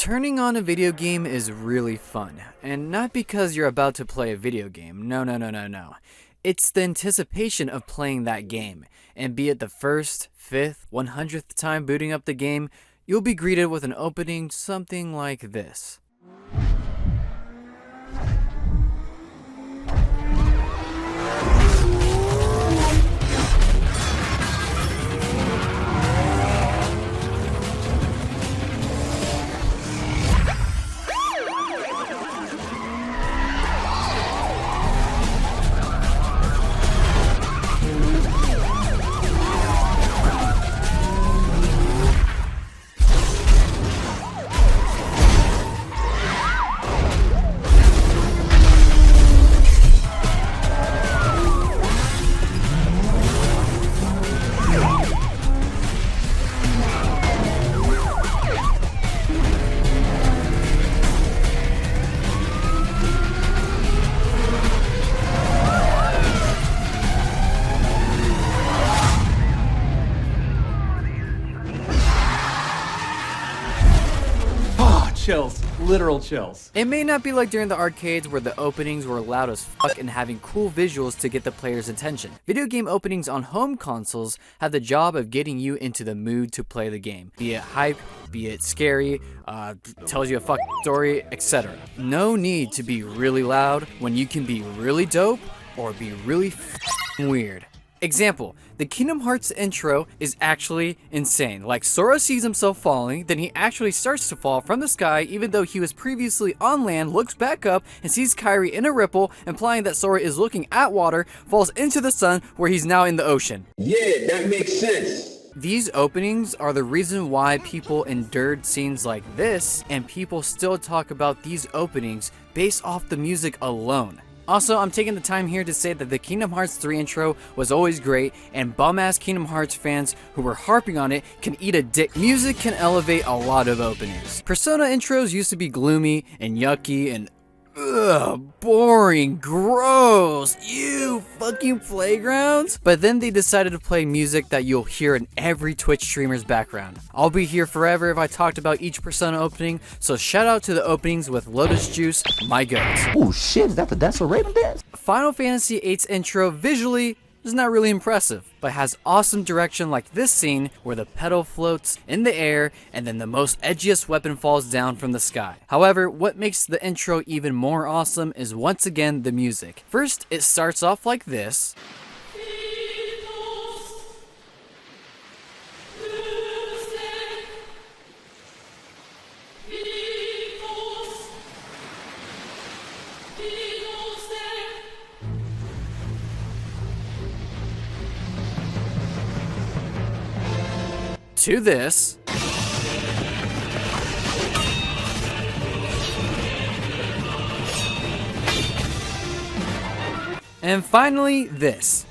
Turning on a video game is really fun, and not because you're about to play a video game. No. It's the anticipation of playing that game, and be it the first, 5th, 100th time booting up the game, you'll be greeted with an opening something like this. Chills. Literal chills. It may not be like during the arcades where the openings were loud as fuck and having cool visuals to get the player's attention. Video game openings on home consoles have the job of getting you into the mood to play the game. Be it hype, be it scary, tells you a fucking story, etc. No need to be really loud when you can be really dope or be really weird. Example, the Kingdom Hearts intro is actually insane. Like, Sora sees himself falling, then he actually starts to fall from the sky even though he was previously on land, looks back up and sees Kairi in a ripple, implying that Sora is looking at water, falls into the sun where he's now in the ocean. Yeah, that makes sense. These openings are the reason why people endured scenes like this, and people still talk about these openings based off the music alone. Also, I'm taking the time here to say that the Kingdom Hearts 3 intro was always great, and bum-ass Kingdom Hearts fans who were harping on it can eat a dick. Music can elevate a lot of openings. Persona intros used to be gloomy and yucky and boring, gross, ew, fucking playgrounds. But then they decided to play music that you'll hear in every Twitch streamer's background. I'll be here forever if I talked about each Persona opening, so shout out to the openings with Lotus Juice, my goat. Oh shit, is that the Dance Raven dance? Final Fantasy VIII's intro visually is not really impressive, but has awesome direction like this scene where the petal floats in the air and then the most edgiest weapon falls down from the sky. However, what makes the intro even more awesome is once again the music. First, it starts off like this. To this. And finally, this.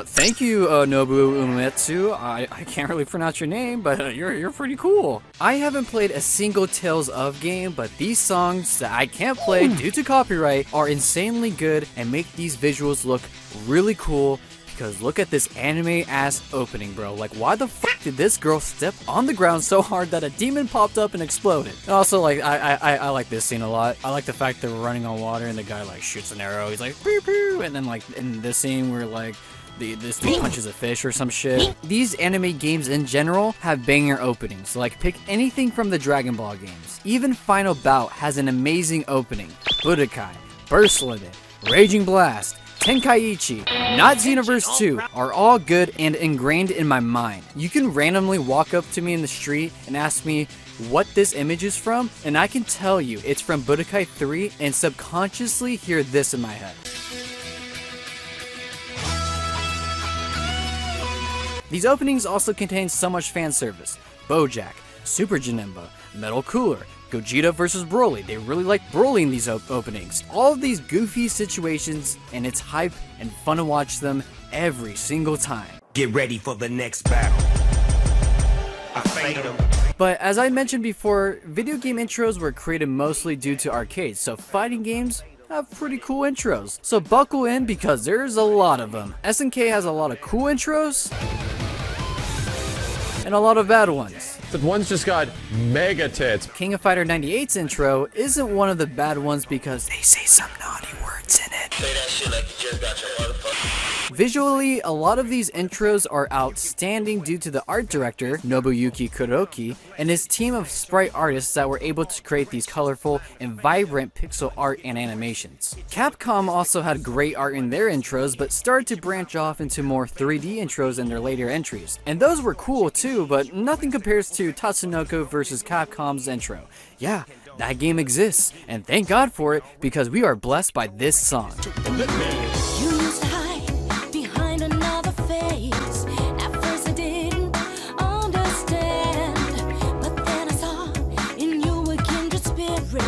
Thank you, Nobu Uematsu. I can't really pronounce your name, but you're pretty cool. I haven't played a single Tales of game, but these songs that I can't play due to copyright are insanely good and make these visuals look really cool. Because look at this anime-ass opening, bro. Like, why the fuck did this girl step on the ground so hard that a demon popped up and exploded? And also, like, I like this scene a lot. I like the fact that we're running on water and the guy, like, shoots an arrow. He's like, pew pew. And then, like, in this scene where, like, this dude punches a fish or some shit. These anime games in general have banger openings. Like, pick anything from the Dragon Ball games. Even Final Bout has an amazing opening. Budokai, Burst Limit, Raging Blast, Tenkaichi, not Xenoverse 2 are all good and ingrained in my mind. You can randomly walk up to me in the street and ask me what this image is from, and I can tell you it's from Budokai 3 and subconsciously hear this in my head. These openings also contain so much fan service. Bojack, Super Janemba, Metal Cooler, Gogeta vs. Broly. They really like Broly in these openings. All of these goofy situations, and it's hype and fun to watch them every single time. Get ready for the next battle. I fade them. But as I mentioned before, video game intros were created mostly due to arcades, so fighting games have pretty cool intros. So buckle in because there's a lot of them. SNK has a lot of cool intros and a lot of bad ones. But one's just got mega tits. King of Fighter 98's intro isn't one of the bad ones because they say some naughty words in it. Say that shit like you just got your motherfucker. Visually, a lot of these intros are outstanding due to the art director, Nobuyuki Kuroki, and his team of sprite artists that were able to create these colorful and vibrant pixel art and animations. Capcom also had great art in their intros, but started to branch off into more 3D intros in their later entries. And those were cool too, but nothing compares to Tatsunoko vs. Capcom's intro. Yeah, that game exists, and thank God for it, because we are blessed by this song. You used to hide behind another face. At first I didn't understand, but then I saw in you a kindred spirit.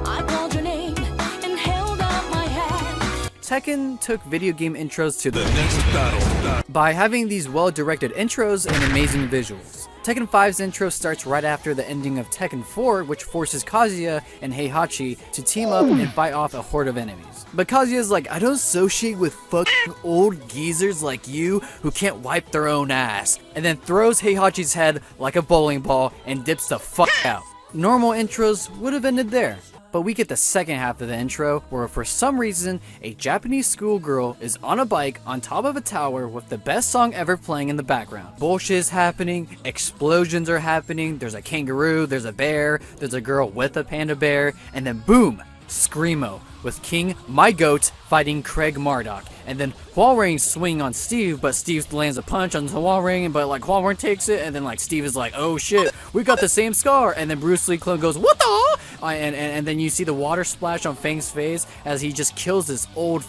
I called your name and held out my hand. Tekken took video game intros to the next battle by having these well-directed intros and amazing visuals. Tekken 5's intro starts right after the ending of Tekken 4, which forces Kazuya and Heihachi to team up and fight off a horde of enemies. But Kazuya's like, I don't associate with fucking old geezers like you who can't wipe their own ass, and then throws Heihachi's head like a bowling ball and dips the fuck out. Normal intros would have ended there. But we get the second half of the intro where for some reason a Japanese schoolgirl is on a bike on top of a tower with the best song ever playing in the background. Bullshit is happening, explosions are happening, there's a kangaroo, there's a bear, there's a girl with a panda bear, and then boom! Screamo with King, my goat, fighting Craig Marduk. And then Walrein swing on Steve, but Steve lands a punch on Walrein, but like Walrein takes it, and then like Steve is like, oh shit, we got the same scar. And then Bruce Lee clone goes, what the? And then you see the water splash on Fang's face as he just kills this old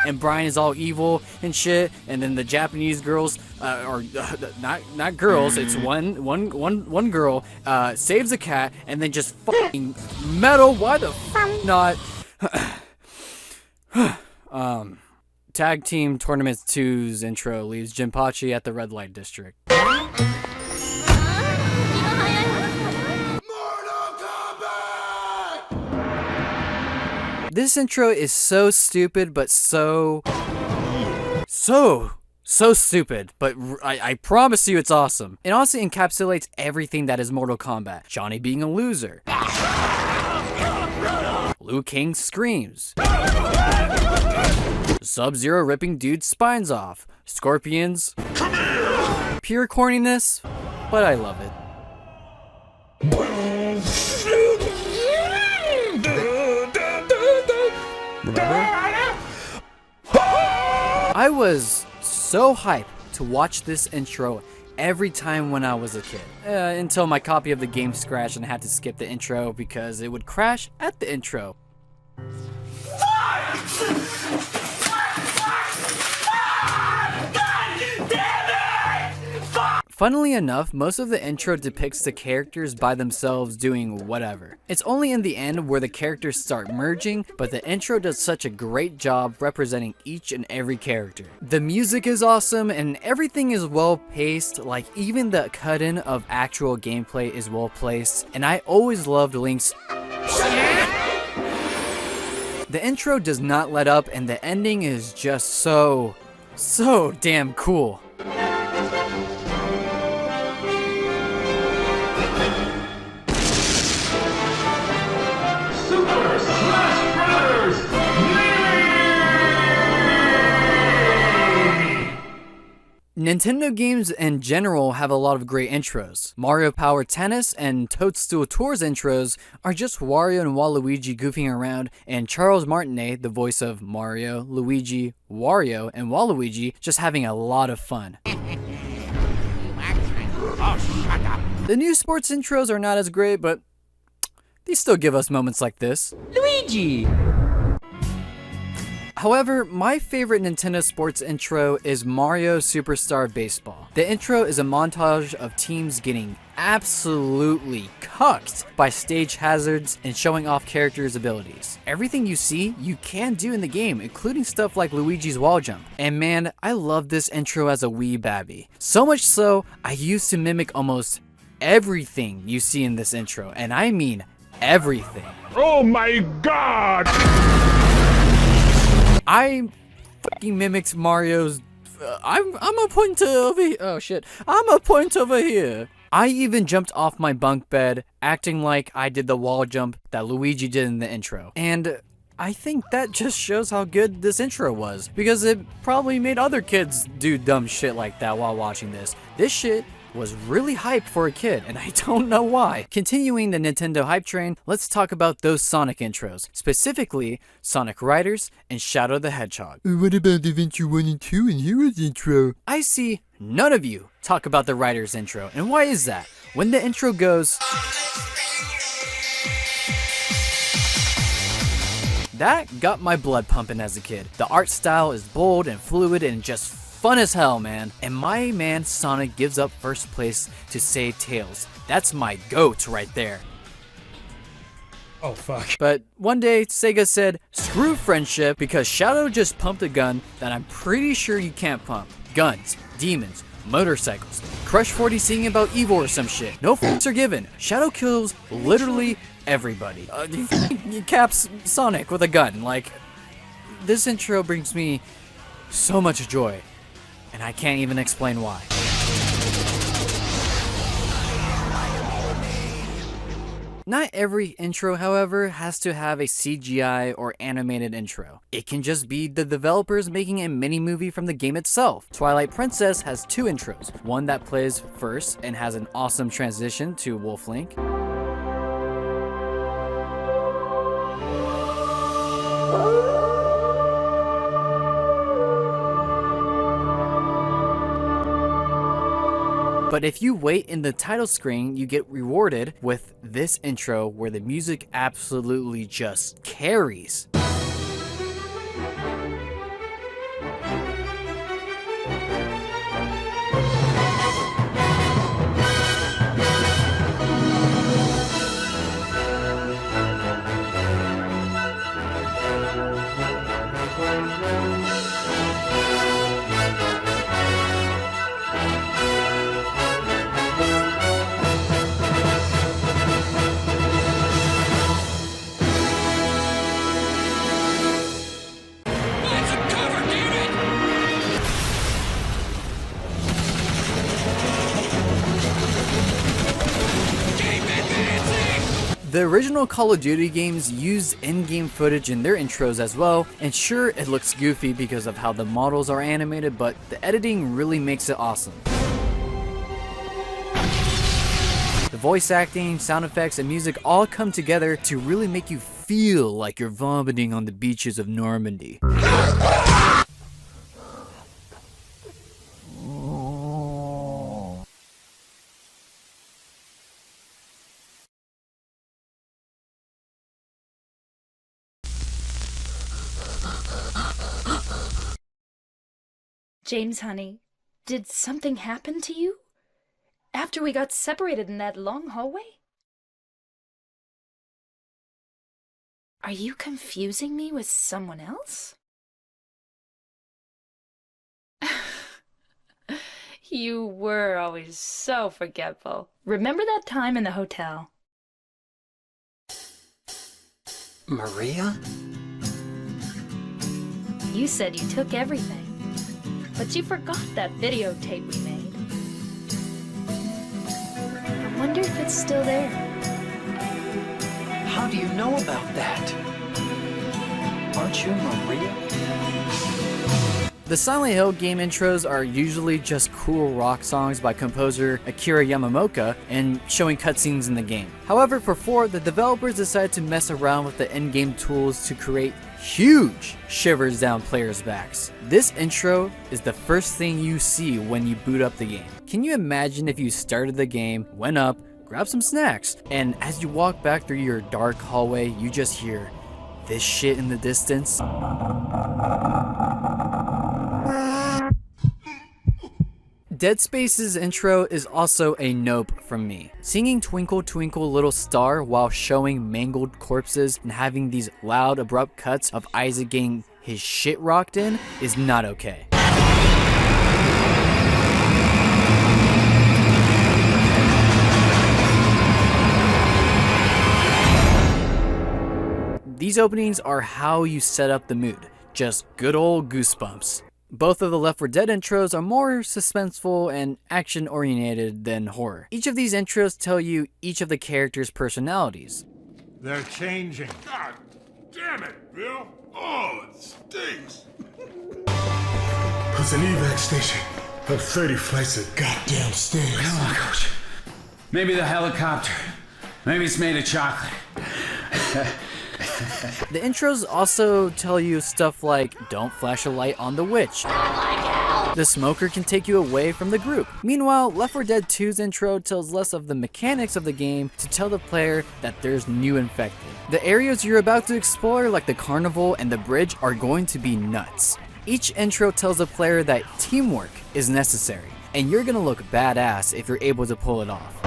and Brian is all evil and shit. And then the Japanese girls, or not girls, it's one girl, saves a cat and then just fucking metal. Why the not? Tag Team Tournament 2's intro leaves Jinpachi at the red light district. This intro is so stupid, but so stupid, but I promise you it's awesome. It also encapsulates everything that is Mortal Kombat. Johnny being a loser. Liu Kang screams. Sub-Zero ripping dude's spines off. Scorpions. Pure corniness, but I love it. I was so hyped to watch this intro every time when I was a kid, until my copy of the game scratched and I had to skip the intro because it would crash at the intro. Funnily enough, most of the intro depicts the characters by themselves doing whatever. It's only in the end where the characters start merging, but the intro does such a great job representing each and every character. The music is awesome and everything is well paced, like even the cut-in of actual gameplay is well placed, and I always loved Link's The intro does not let up and the ending is just so damn cool. Nintendo games in general have a lot of great intros. Mario Power Tennis and Toadstool Tour's intros are just Wario and Waluigi goofing around, and Charles Martinet, the voice of Mario, Luigi, Wario, and Waluigi, just having a lot of fun. The new sports intros are not as great, but they still give us moments like this. Luigi! However, my favorite Nintendo Sports intro is Mario Superstar Baseball. The intro is a montage of teams getting absolutely cucked by stage hazards and showing off characters' abilities. Everything you see, you can do in the game, including stuff like Luigi's wall jump. And man, I love this intro as a wee babby. So much so, I used to mimic almost everything you see in this intro, and I mean everything. Oh my god! I fucking mimicked Mario's. I'm a point over here. Oh shit. I'm a point over here. I even jumped off my bunk bed, acting like I did the wall jump that Luigi did in the intro. And I think that just shows how good this intro was, because it probably made other kids do dumb shit like that while watching this. This shit was really hype for a kid, and I don't know why. Continuing the Nintendo hype train, let's talk about those Sonic intros, specifically Sonic Riders and Shadow the Hedgehog. What about Adventure 1 and 2 and Heroes intro? I see none of you talk about the Riders intro, and why is that? When the intro goes, that got my blood pumping as a kid. The art style is bold and fluid and just fun as hell, man. And my man Sonic gives up first place to save Tails. That's my GOAT right there. Oh, fuck. But one day, Sega said, screw friendship, because Shadow just pumped a gun that I'm pretty sure you can't pump. Guns, demons, motorcycles, Crush 40 singing about evil or some shit. No f***s are given. Shadow kills literally everybody. He caps Sonic with a gun. Like, this intro brings me so much joy, and I can't even explain why. Not every intro, however, has to have a CGI or animated intro. It can just be the developers making a mini movie from the game itself. Twilight Princess has two intros, one that plays first and has an awesome transition to Wolf Link. But if you wait in the title screen, you get rewarded with this intro where the music absolutely just carries. The original Call of Duty games used in-game footage in their intros as well, and sure, it looks goofy because of how the models are animated, but the editing really makes it awesome. The voice acting, sound effects, and music all come together to really make you feel like you're vomiting on the beaches of Normandy. James, honey, did something happen to you? After we got separated in that long hallway? Are you confusing me with someone else? You were always so forgetful. Remember that time in the hotel? Maria? You said you took everything. But you forgot that videotape we made. I wonder if it's still there. How do you know about that? Aren't you Maria? The Silent Hill game intros are usually just cool rock songs by composer Akira Yamamoto and showing cutscenes in the game. However, for 4, the developers decided to mess around with the in-game tools to create huge shivers down players' backs. This intro is the first thing you see when you boot up the game. Can you imagine if you started the game, went up, grabbed some snacks, and as you walk back through your dark hallway, you just hear this shit in the distance? Dead Space's intro is also a nope from me. Singing Twinkle Twinkle Little Star while showing mangled corpses and having these loud abrupt cuts of Isaac getting his shit rocked in is not okay. These openings are how you set up the mood. just good old goosebumps. Both of the Left 4 Dead intros are more suspenseful and action-oriented than horror. Each of these intros tell you each of the characters' personalities. They're changing. God damn it, Bill. Oh, it stinks. It's an evac station. Up 30 flights of goddamn stairs. Come on, Coach. Maybe the helicopter. Maybe it's made of chocolate. The intros also tell you stuff like, don't flash a light on the witch. The smoker can take you away from the group. Meanwhile, Left 4 Dead 2's intro tells less of the mechanics of the game to tell the player that there's new infected. The areas you're about to explore, like the carnival and the bridge, are going to be nuts. Each intro tells the player that teamwork is necessary, and you're gonna look badass if you're able to pull it off.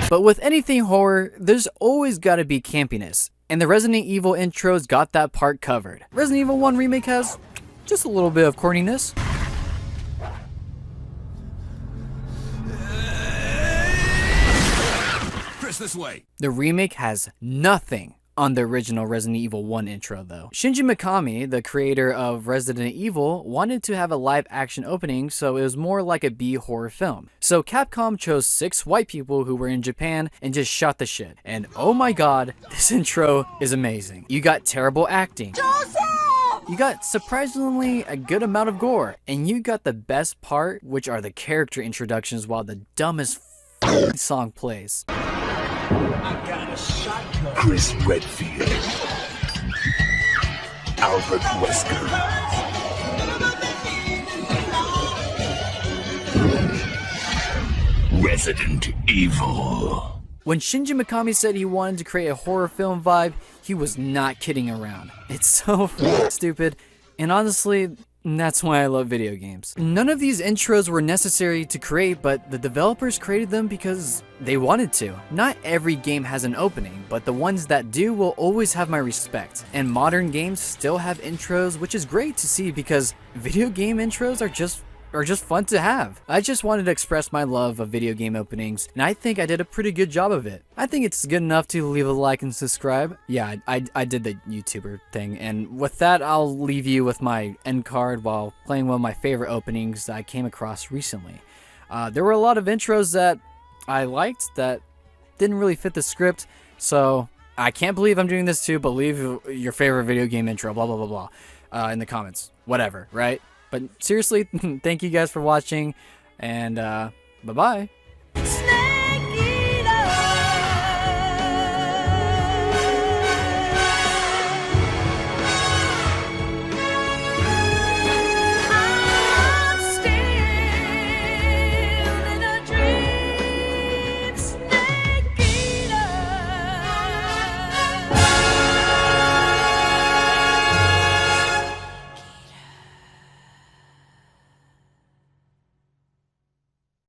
But with anything horror, there's always gotta be campiness, and the Resident Evil intros got that part covered. Resident Evil 1 Remake has just a little bit of corniness. Chris, this way. The remake has nothing on the original Resident Evil 1 intro though. Shinji Mikami, the creator of Resident Evil, wanted to have a live action opening so it was more like a B-horror film. So Capcom chose 6 white people who were in Japan and just shot the shit. And oh my god, this intro is amazing. You got terrible acting. Joseph! You got surprisingly a good amount of gore. And you got the best part, which are the character introductions while the dumbest song plays. Chris Redfield. Albert Wesker. Resident Evil. When Shinji Mikami said he wanted to create a horror film vibe, he was not kidding around. It's so stupid, and honestly, that's why I love video games. None of these intros were necessary to create, but the developers created them because they wanted to. Not every game has an opening, but the ones that do will always have my respect. And modern games still have intros, which is great to see because video game intros are just fun to have. I just wanted to express my love of video game openings, and I think I did a pretty good job of it. I think it's good enough to leave a like and subscribe. Yeah, I did the YouTuber thing, and with that, I'll leave you with my end card while playing one of my favorite openings that I came across recently. There were a lot of intros that I liked that didn't really fit the script, so I can't believe I'm doing this too, but leave your favorite video game intro, blah, blah, blah, blah, in the comments. Whatever, right? But seriously, thank you guys for watching, and bye-bye.